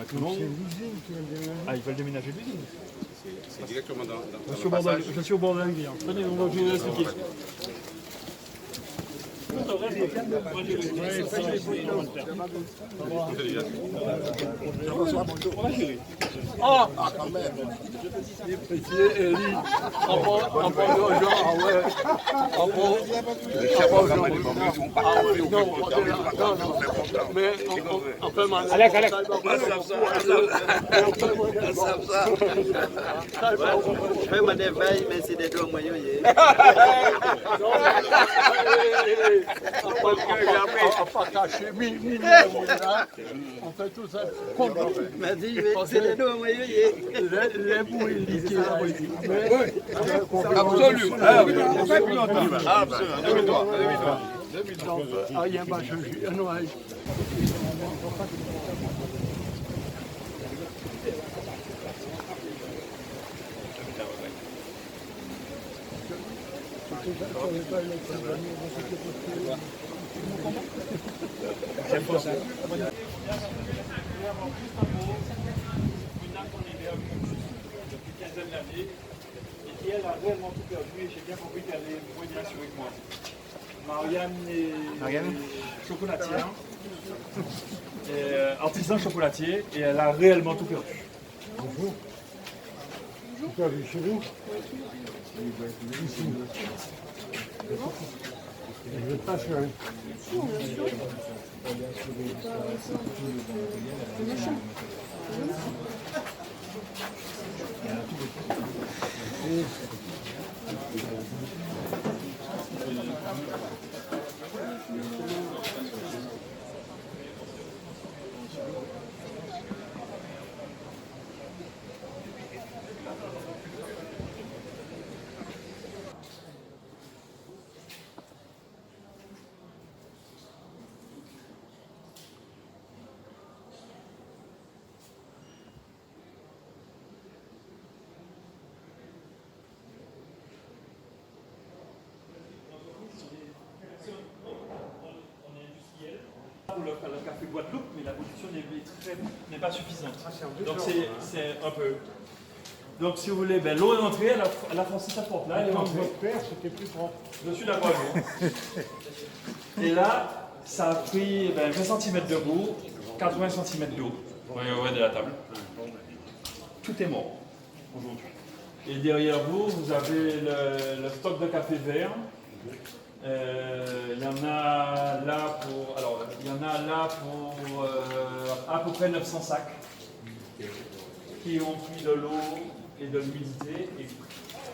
mettre tout le monde. C'est l'usine qui va déménager. Ah, ils veulent déménager l'usine. C'est directement dans Je suis le au bord de la- passage. je suis au bord de la rivière. Tenez, on va vous expliquer. Ah, quand même. Moi, des veilles, mais c'est des deux moyens. Pas caché, on fait tout ça. Mais dis, c'est des deux moyens. Les bouilles liquides. Absolument. Ah oui, on fait plus longtemps. Ah, absolument. Ah, il y a un bâche, non, Et qui elle a réellement tout perdu et j'ai bien compris qu'elle est moins bien sûre avec moi. Marianne est chocolatière, artisan chocolatier et elle a réellement tout perdu. Bonjour. Tu as vu chez vous? Ici. Je vais pas sur Le café Guadeloupe, mais la production n'est pas suffisante. Donc c'est un peu. Donc si vous voulez, ben, l'eau est entrée, elle a forcé sa porte là, elle est entrée. votre père, c'était plus propre. Je suis d'accord avec vous. Et là, ça a pris 20 cm de boue, 80 cm d'eau. Ouais, de la table. Tout est mort aujourd'hui. Et derrière vous, vous avez le stock de café vert. Il y en a là pour, à peu près 900 sacs qui ont pris de l'eau et de l'humidité et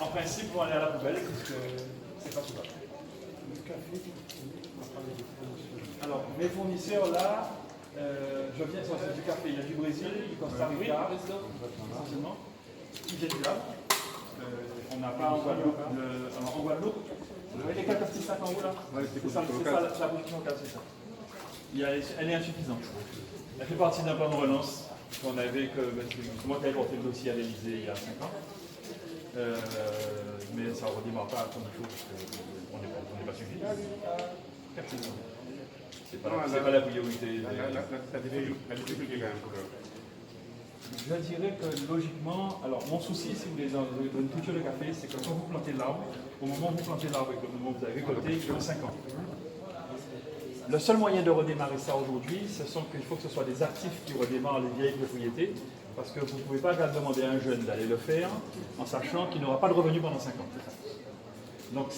en principe vont aller à la poubelle parce que c'est pas souvent. Alors mes fournisseurs là, je viens sur du café, il y a du Brésil, du Costa Rica, essentiellement, qui viennent là. On n'a pas en Guadeloupe. En Guadeloupe, vous voyez les quelques petits sacs en haut là? C'est ça, la production locale, c'est ça. Elle est insuffisante. Elle fait partie d'un plan de relance qu'on avait, c'est moi qui avais porté le dossier à l'Élysée il y a 5 ans. Mais ça ne redémarre pas comme il faut parce qu'on n'est pas suffi. C'est pas la priorité. La difficulté quand même. Je dirais que logiquement, alors mon souci, si vous voulez, dans une culture de café, c'est que quand vous plantez l'arbre, au moment où vous plantez l'arbre et au moment où vous avez récolté, il faut 5 ans. Le seul moyen de redémarrer ça aujourd'hui, qu'il faut que ce soit des actifs qui redémarrent les vieilles propriétés, parce que vous ne pouvez pas demander à un jeune d'aller le faire en sachant qu'il n'aura pas de revenus pendant 5 ans. Donc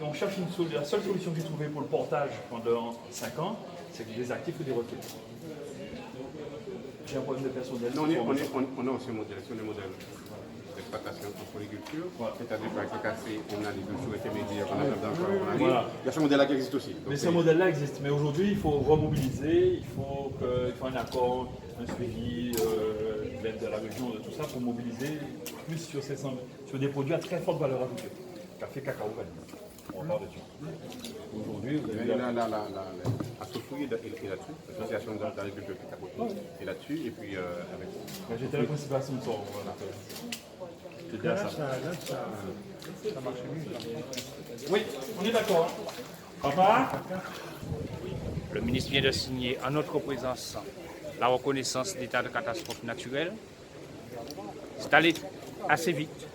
on cherche la seule solution que j'ai trouvée pour le portage pendant 5 ans, c'est que des actifs ou des retraites. J'ai un problème de personnel. Non, on a aussi un modèle, c'est un modèle d'exploitation en polyculture. C'est-à-dire qu'avec le café, on a les cultures intermédiaires, on a d'emploi. Voilà. Il y a ce modèle-là qui existe aussi. Mais ce modèle-là existe. Mais aujourd'hui, il faut remobiliser, il faut un accord, un suivi de l'aide de la région, de tout ça, pour mobiliser plus sur des produits à très forte valeur ajoutée. Café, cacao, vanille. On parle dessus. Aujourd'hui, vous avez la Soufouille est là-dessus, l'association d'agriculture qui est à côté est là-dessus, et puis avec... J'étais le principal sponsor. C'était à ça. Ça marche mieux. Oui, on est d'accord. Papa? Le ministre vient de signer en notre présence la reconnaissance d'état de catastrophe naturelle. C'est allé assez vite.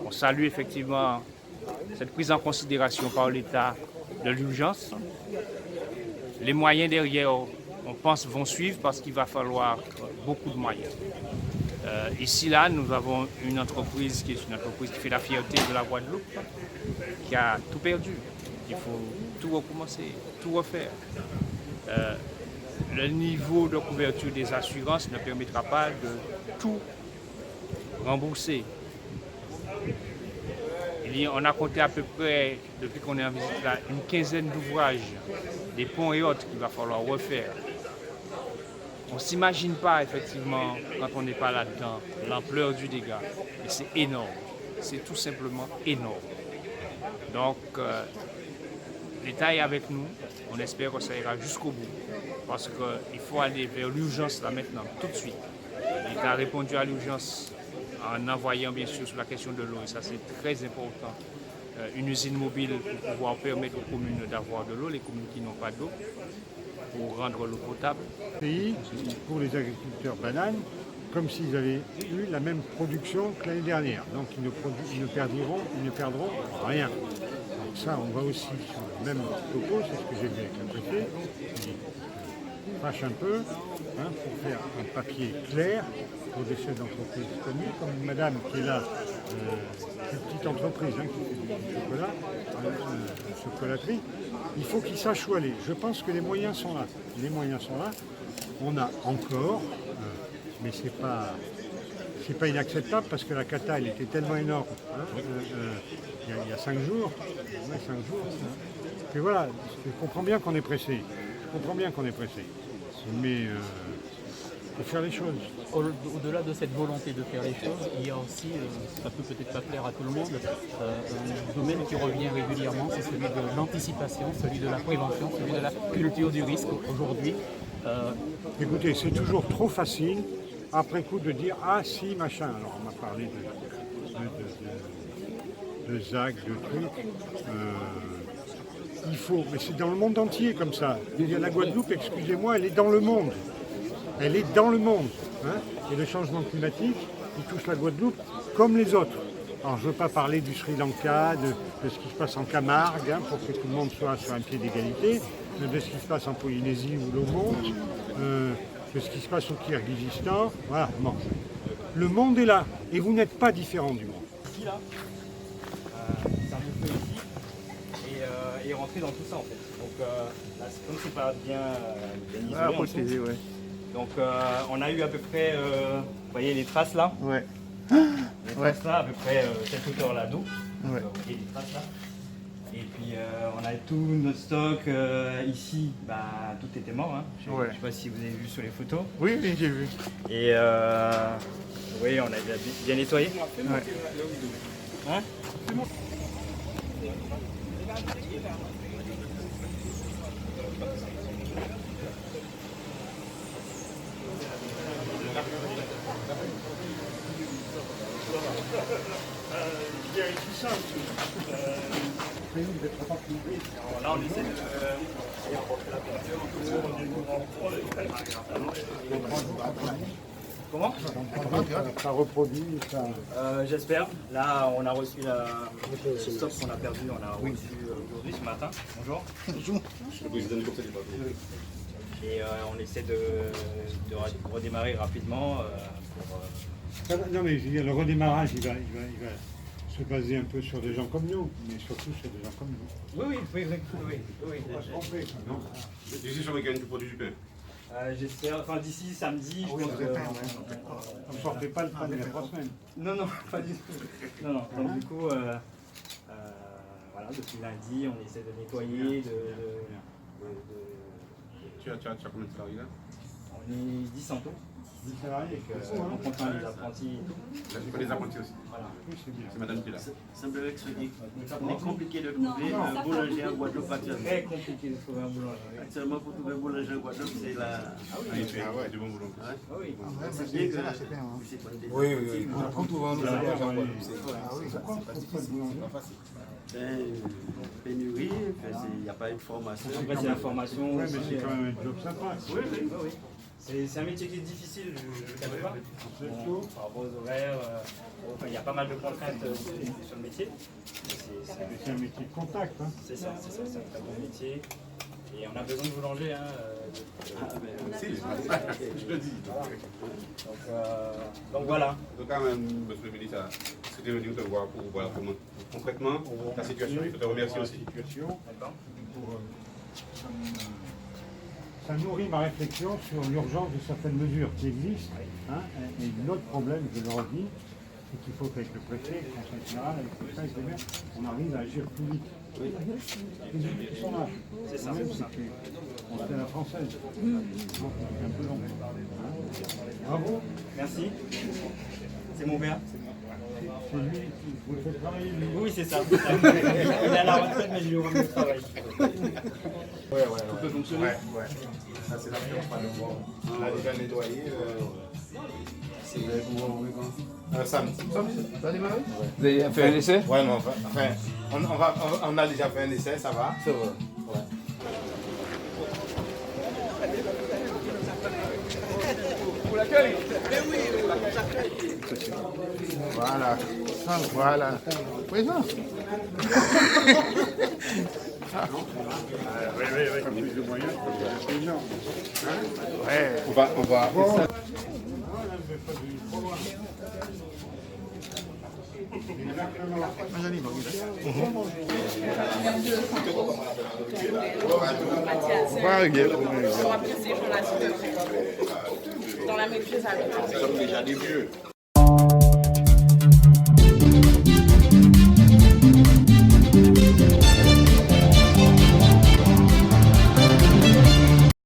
On salue effectivement cette prise en considération par l'État de l'urgence. Les moyens derrière, on pense, vont suivre parce qu'il va falloir beaucoup de moyens. Ici, là, nous avons une entreprise qui est une entreprise qui fait la fierté de la Guadeloupe, qui a tout perdu. Il faut tout recommencer, tout refaire. Le niveau de couverture des assurances ne permettra pas de tout rembourser. On a compté à peu près, depuis qu'on est en visite là, une quinzaine d'ouvrages, des ponts et autres qu'il va falloir refaire. On ne s'imagine pas effectivement, quand on n'est pas là-dedans, l'ampleur du dégât. Mais c'est énorme. C'est tout simplement énorme. Donc, l'État est avec nous. On espère que ça ira jusqu'au bout. Parce qu'il faut aller vers l'urgence là maintenant, tout de suite. L'État a répondu à l'urgence en envoyant bien sûr sur la question de l'eau. Et ça, c'est très important. Une usine mobile pour pouvoir permettre aux communes d'avoir de l'eau, les communes qui n'ont pas d'eau, pour rendre l'eau potable. Pays pour les agriculteurs bananes, comme s'ils avaient eu la même production que l'année dernière. Donc ils ne perdront rien. Donc ça, on va aussi sur le même topo, c'est ce que j'ai vu avec le préfet. Il fâche un peu pour faire un papier clair pour des chefs d'entreprise connus, comme une madame qui est là, une petite entreprise qui fait du chocolat, une chocolaterie. Il faut qu'ils sachent où aller. Je pense que les moyens sont là. Les moyens sont là. On a encore, mais c'est pas inacceptable parce que la cata elle était tellement énorme il y a 5 jours. Ouais, 5 jours. Et voilà, je comprends bien qu'on est pressé. Mais il faut faire les choses. Au-delà de cette volonté de faire les choses, il y a aussi, ça peut peut-être pas plaire à tout le monde, un domaine qui revient régulièrement, c'est celui de l'anticipation, celui de la prévention, celui de la culture du risque aujourd'hui. Écoutez, c'est toujours trop facile, après coup, de dire « Ah si, machin ». Alors on m'a parlé de ZAC, de trucs. Il faut, mais c'est dans le monde entier comme ça. La Guadeloupe, excusez-moi, elle est dans le monde. Elle est dans le monde. Et le changement climatique, il touche la Guadeloupe comme les autres. Alors je ne veux pas parler du Sri Lanka, de ce qui se passe en Camargue, pour que tout le monde soit sur un pied d'égalité, de ce qui se passe en Polynésie où l'eau monte, de ce qui se passe au Kirghizistan. Voilà, bon. Le monde est là, et vous n'êtes pas différent du monde. Ici, là, c'est un peu ici, et rentrer dans tout ça en fait. Donc là, comme c'est pas bien isolé, ouais. donc on a eu à peu près, vous voyez les traces là, Ouais. les traces là, à peu près cette hauteur là d'eau. Ouais. Vous voyez les traces là. Et puis on a tout notre stock ici, bah, tout était mort. Je ne sais pas si vous avez vu sur les photos. Oui, oui, j'ai vu. Et vous voyez, on a bien nettoyé. Ouais. Hein? Là, on essaie de Comment? Ça reproduit, ça... J'espère. Là, on a reçu le stock qu'on a perdu. On a reçu aujourd'hui, ce matin. Bonjour. Bonjour. Et on essaie de redémarrer rapidement. Non mais je veux dire, le redémarrage, il va se baser un peu sur des gens comme nous, mais surtout sur des gens comme nous. Oui. D'ici, je regarde du produit du pain. J'espère, enfin d'ici samedi, je pense que... Vous ne sortez pas le pain il y a 3 semaines. Non, pas du tout. Non. Donc du coup, voilà, depuis lundi, on essaie de nettoyer, Tu as combien de salariés là? On est 10 en tout. 10 salariés. En comptant les apprentis et tout. Là, j'ai pas les apprentis aussi. Voilà. Oui, c'est bien. C'est madame qui est là. Semblerait que c'est compliqué de trouver un boulanger en Guadeloupe actuellement. Très compliqué de trouver un boulanger. Actuellement, pour trouver un boulanger en Guadeloupe, c'est la... Du bon boulot. Ah oui. C'est bien que vous c'est pas des... Oui. On trouve un pénurie, il n'y a pas eu de formation. Après, c'est la formation. Ouais, mais c'est quand même un job sympa. Oui. C'est un métier qui est difficile, je ne le cache pas. Par rapport aux horaires, il y a pas mal de contraintes sur le métier. C'est un métier de contact. Hein. C'est ça, c'est un très bon métier. Et on a besoin de boulanger. Hein, Si, je le dis. donc voilà. En tout cas, monsieur le ministre, c'était venu te voir pour voir comment, concrètement, la situation. Je te remercie aussi. Ça nourrit ma réflexion sur l'urgence de certaines mesures qui existent. Hein, et l'autre problème, je le redis, c'est qu'il faut qu'avec le préfet, le conseil général, avec le préfet, avec les maires, on arrive à agir plus vite. Les outils qui sont là. C'est ça. Même c'est qu'on fait à la française. Donc c'est un peu long. Hein. Bravo. Merci. C'est mon père. C'est lui, vous le faites travailler lui. Oui, c'est ça. Il est à la retraite, mais je lui rends le travail. Ouais. Tout peut fonctionner. Ouais. Ça, c'est la première fois de voir. On a déjà nettoyé. C'est samedi. Ça a démarré? Vous avez fait un essai? Ouais, non, enfin, on a déjà fait un essai, ça va. Ça va. Ouais. Pour l'accueil? Voilà. Voilà. Oui, non. Comme plus de moyens, c'est énorme. Ouais. On va. Dans la maîtrise avec. C'est comme déjà des vieux.